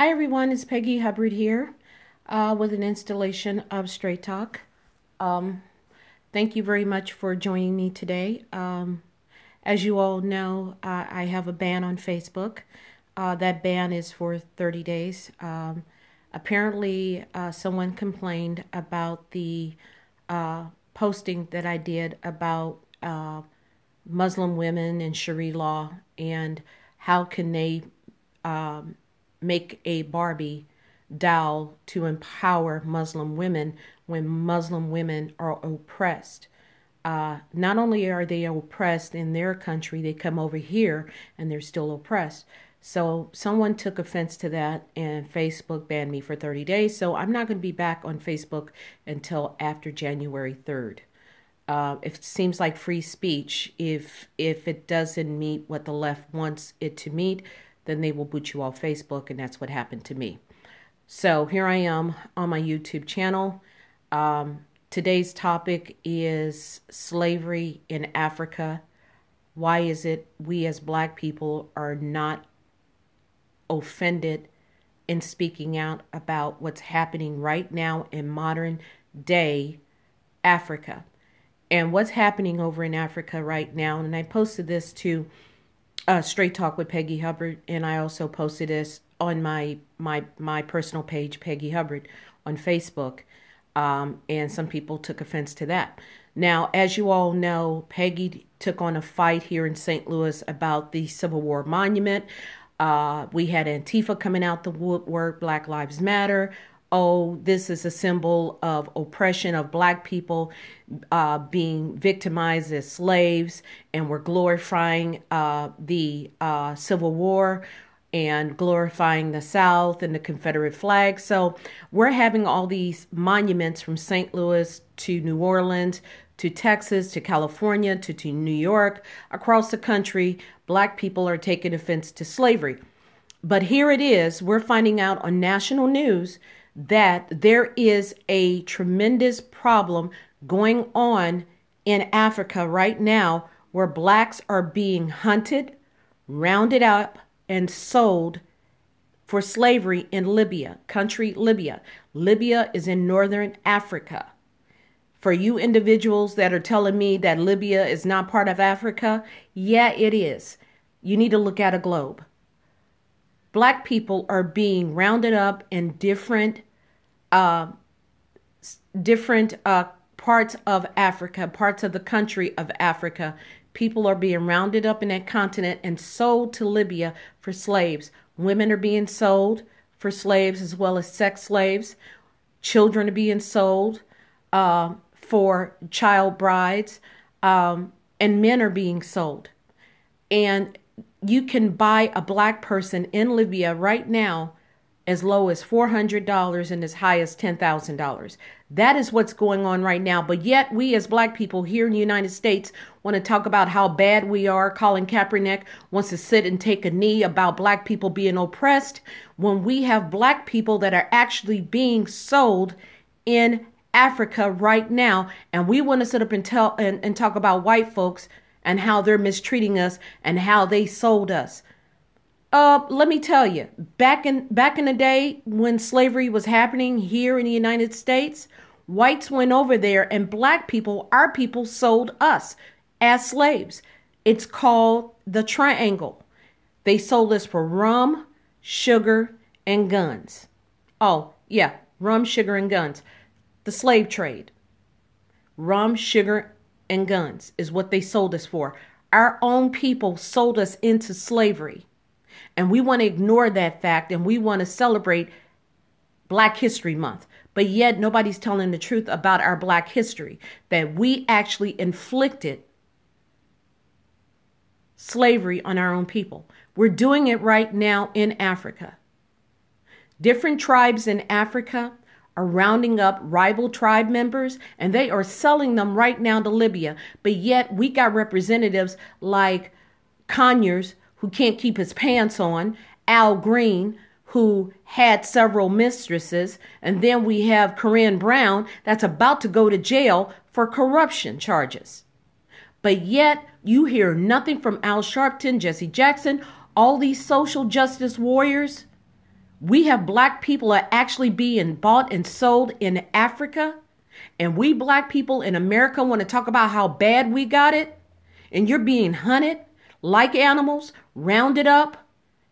Hi everyone, it's Peggy Hubbard here with an installation of Straight Talk. Um, Thank you very much for joining me today. As you all know, I have a ban on Facebook. That ban is for 30 days. Apparently, someone complained about the posting that I did about Muslim women and Sharia law and how can they make a Barbie doll to empower Muslim women when Muslim women are oppressed. Not only are they oppressed in their country, they come over here and they're still oppressed. So someone took offense to that and Facebook banned me for 30 days. So I'm not going to be back on Facebook until after January 3rd. It seems like free speech. If it doesn't meet what the left wants it to meet, then they will boot you off Facebook, and that's what happened to me. So here I am on my YouTube channel. Today's topic is slavery in Africa. Why is it we as Black people are not offended in speaking out about what's happening right now in modern day Africa? And what's happening over in Africa right now, and I posted this to Straight Talk with Peggy Hubbard, and I also posted this on my personal page, Peggy Hubbard, on Facebook, and some people took offense to that. Now, as you all know, Peggy took on a fight here in St. Louis about the Civil War Monument. We had Antifa coming out the woodwork, Black Lives Matter. Oh, this is a symbol of oppression of Black people being victimized as slaves, and we're glorifying the Civil War and glorifying the South and the Confederate flag. So we're having all these monuments from St. Louis to New Orleans to Texas to California to New York. Across the country, Black people are taking offense to slavery. But here it is, we're finding out on national news that there is a tremendous problem going on in Africa right now where Blacks are being hunted, rounded up, and sold for slavery in Libya, country Libya. Libya is in northern Africa. For you individuals that are telling me that Libya is not part of Africa, yeah, it is. You need to look at a globe. Black people are being rounded up in different parts of Africa, parts of the country of Africa. People are being rounded up in that continent and sold to Libya for slaves. Women are being sold for slaves as well as sex slaves. Children are being sold for child brides, and men are being sold. And you can buy a Black person in Libya right now as low as $400 and as high as $10,000. That is what's going on right now. But yet we as Black people here in the United States want to talk about how bad we are. Colin Kaepernick wants to sit and take a knee about Black people being oppressed when we have Black people that are actually being sold in Africa right now. And we want to sit up and talk about white folks and how they're mistreating us and how they sold us. Let me tell you, back in the day when slavery was happening here in the United States, whites went over there and Black people, our people, sold us as slaves. It's called the triangle. They sold us for rum, sugar, and guns. Oh, yeah, rum, sugar, and guns. The slave trade. Rum, sugar, and guns is what they sold us for. Our own people sold us into slavery. And we want to ignore that fact, and we want to celebrate Black History Month. But yet nobody's telling the truth about our Black history, that we actually inflicted slavery on our own people. We're doing it right now in Africa. Different tribes in Africa are rounding up rival tribe members, and they are selling them right now to Libya. But yet we got representatives like Conyers, who can't keep his pants on, Al Green, who had several mistresses, and then we have Corinne Brown that's about to go to jail for corruption charges. But yet you hear nothing from Al Sharpton, Jesse Jackson, all these social justice warriors. We have black people are actually being bought and sold in Africa. And we black people in America want to talk about how bad we got it. And you're being hunted like animals, rounded up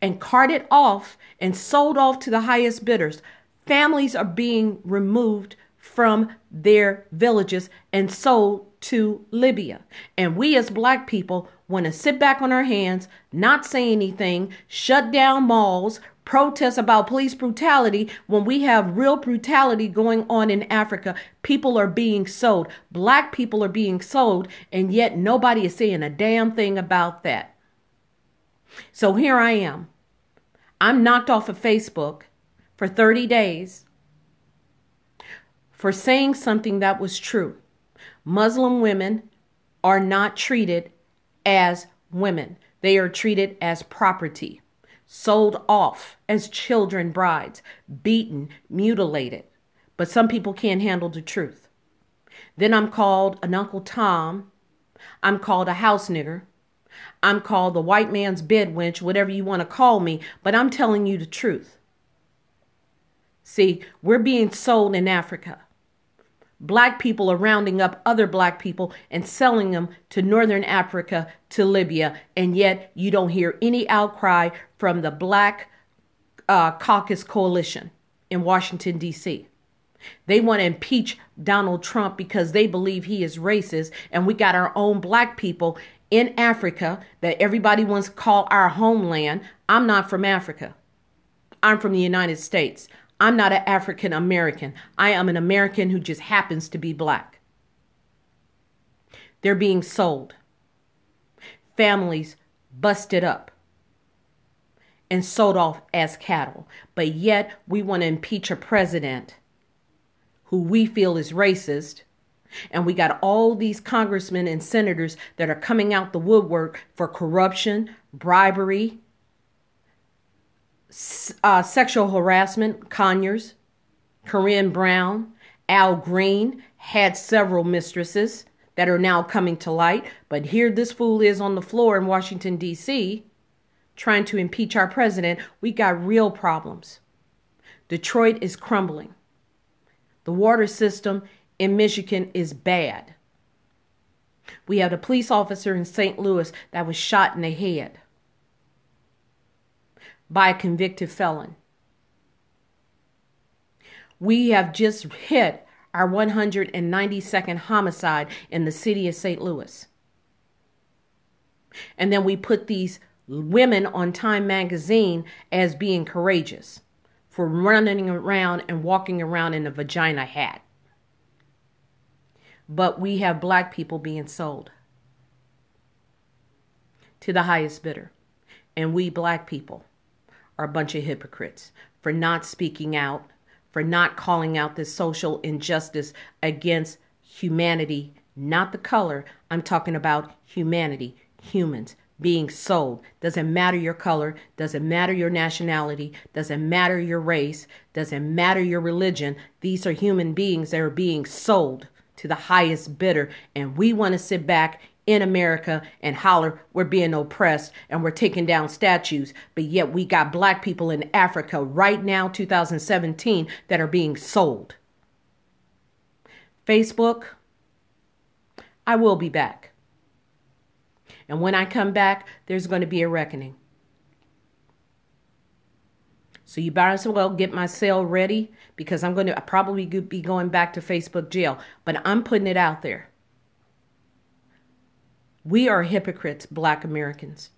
and carted off and sold off to the highest bidders. Families are being removed from their villages and sold to Libya. And we as black people want to sit back on our hands, not say anything, shut down malls, protest about police brutality when we have real brutality going on in Africa. People are being sold. Black people are being sold, and yet nobody is saying a damn thing about that. So here I am. I'm knocked off of Facebook for 30 days for saying something that was true. Muslim women are not treated as women. They are treated as property, sold off as children brides, beaten, mutilated. But some people can't handle the truth. Then I'm called an Uncle Tom. I'm called a house nigger. I'm called the white man's bed wench, whatever you want to call me, but I'm telling you the truth. See, we're being sold in Africa. Black people are rounding up other black people and selling them to Northern Africa, to Libya, and yet you don't hear any outcry from the Black Caucus Coalition in Washington, D.C. They want to impeach Donald Trump because they believe he is racist, and we got our own black people in Africa that everybody wants to call our homeland. I'm not from Africa. I'm from the United States. I'm not an African American. I am an American who just happens to be black. They're being sold. Families busted up and sold off as cattle. But yet we want to impeach a president who we feel is racist. And we got all these congressmen and senators that are coming out the woodwork for corruption, bribery, sexual harassment. Conyers, Corinne Brown, Al Green had several mistresses that are now coming to light. But here this fool is on the floor in Washington, D.C., trying to impeach our president. We got real problems. Detroit is crumbling. The water system in Michigan is bad. We have a police officer in St. Louis that was shot in the head by a convicted felon. We have just hit our 192nd homicide in the city of St. Louis. And then we put these women on Time magazine as being courageous for running around and walking around in a vagina hat. But we have black people being sold to the highest bidder. And we black people are a bunch of hypocrites for not speaking out, for not calling out this social injustice against humanity, not the color. I'm talking about humanity, humans being sold. Doesn't matter your color, doesn't matter your nationality, doesn't matter your race, doesn't matter your religion. These are human beings that are being sold to the highest bidder. And we want to sit back in America and holler we're being oppressed and we're taking down statues. But yet we got black people in Africa right now, 2017, that are being sold. Facebook, I will be back. And when I come back, there's going to be a reckoning. So you better as well get my sale ready, because I'm going to probably be going back to Facebook jail. But I'm putting it out there. We are hypocrites, black Americans,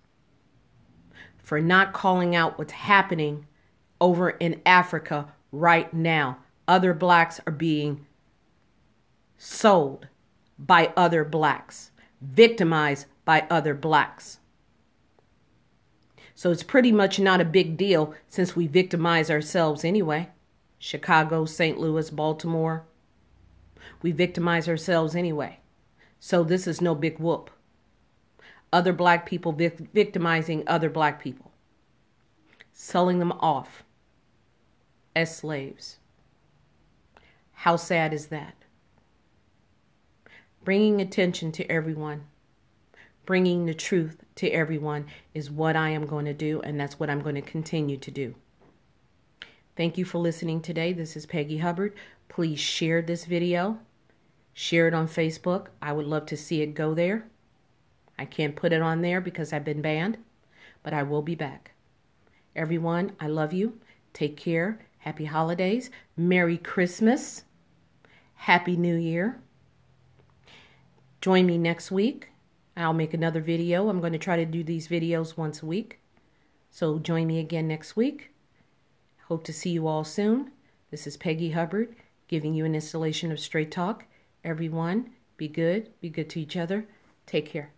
for not calling out what's happening over in Africa right now. Other blacks are being sold by other blacks, victimized by other blacks. So it's pretty much not a big deal since we victimize ourselves anyway. Chicago, St. Louis, Baltimore. We victimize ourselves anyway. So this is no big whoop. Other black people victimizing other black people. Selling them off as slaves. How sad is that? Bringing attention to everyone. Bringing the truth to everyone is what I am going to do, and that's what I'm going to continue to do. Thank you for listening today. This is Peggy Hubbard. Please share this video. Share it on Facebook. I would love to see it go there. I can't put it on there because I've been banned, but I will be back. Everyone, I love you. Take care. Happy holidays. Merry Christmas. Happy New Year. Join me next week. I'll make another video. I'm going to try to do these videos once a week. So join me again next week. Hope to see you all soon. This is Peggy Hubbard giving you an installation of Straight Talk. Everyone, be good to each other. Take care.